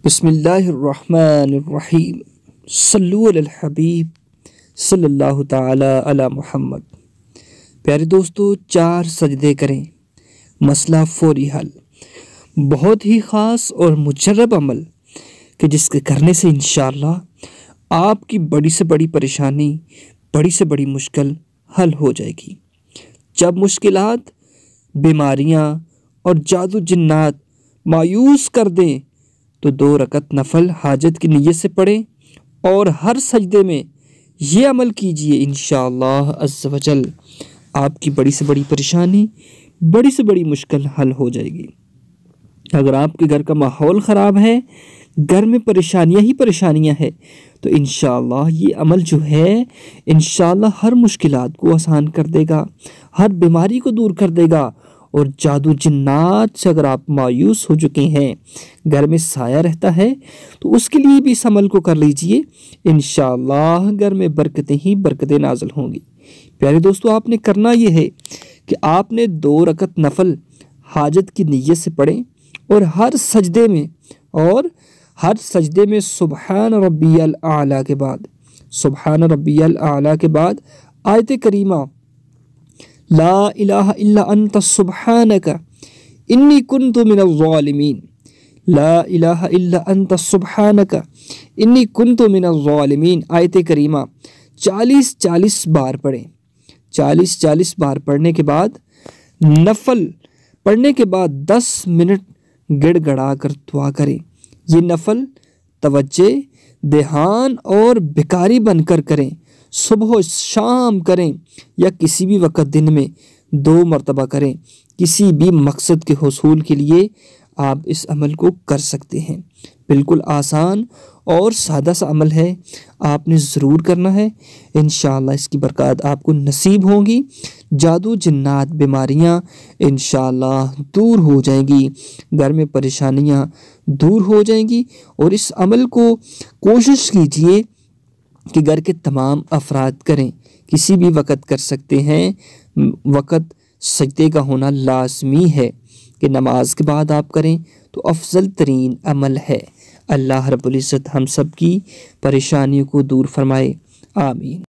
बिस्मिल्लाहिर्रहमानिर्रहीम। सल्लु अलल हबीब सल्लल्लाहु ताला अला मुहम्मद। प्यारे दोस्तों, 4 सजदे करें, मसला फौरी हल। बहुत ही ख़ास और मुजर्रब अमल कि जिसके करने से इंशाअल्लाह आपकी बड़ी से बड़ी परेशानी, बड़ी से बड़ी मुश्किल हल हो जाएगी। जब मुश्किलात, बीमारियां और जादू जिन्नात मायूस कर दें तो 2 रकत नफल हाजत की नीयत से पढ़ें और हर सजदे में ये अमल कीजिए। इंशाअल्लाह अज़्ज़ वजल आपकी बड़ी से बड़ी परेशानी, बड़ी से बड़ी मुश्किल हल हो जाएगी। अगर आपके घर का माहौल ख़राब है, घर में परेशानियां ही परेशानियां हैं, तो इंशाअल्लाह ये अमल जो है इंशाअल्लाह हर मुश्किलात को आसान कर देगा, हर बीमारी को दूर कर देगा। और जादू जिन्नात से अगर आप मायूस हो चुके हैं, घर में साया रहता है, तो उसके लिए भी इस अमल को कर लीजिए। इंशाअल्लाह घर में बरकतें ही बरकतें नाज़िल होंगी। प्यारे दोस्तों, आपने करना ये है कि आपने 2 रकत नफल हाजत की नीयत से पढ़ें और हर सजदे में सुबहान रब्बियल आला के बाद, सुबहान रब्बियल आला के बाद आयत करीमा ला इलाहा इल्ला अंत सुब्हानका इन्नी कुन्तु मिनज़ ज़ालिमीन, ला इलाहा इल्ला अंत सुब्हानका इन्नी कुन्तु मिनज़ ज़ालिमीन आयत करीमा 40-40 बार पढ़ें। 40-40 बार पढ़ने के बाद नफल पढ़ने के बाद 10 मिनट गिड़गड़ा कर दुआ करें। ये नफल तवज्जे, ध्यान और भिखारी बनकर करें। सुबह शाम करें या किसी भी वक्त दिन में 2 मरतबा करें। किसी भी मकसद के हुसूल के लिए आप इस अमल को कर सकते हैं। बिल्कुल आसान और सादा सा अमल है, आपने ज़रूर करना है। इंशाअल्लाह इसकी बरकत आपको नसीब होंगी। जादू जिन्नात बीमारियां इंशाअल्लाह दूर हो जाएंगी, घर में परेशानियां दूर हो जाएंगी। और इस अमल को कोशिश कीजिए कि घर के तमाम अफराद करें, किसी भी वक़्त कर सकते हैं। वक़्त सजदे का होना लाजमी है कि नमाज के बाद आप करें तो अफजल तरीन अमल है। अल्लाह रब्बुल इज़्ज़त हम सब की परेशानियों को दूर फरमाए, आमीन।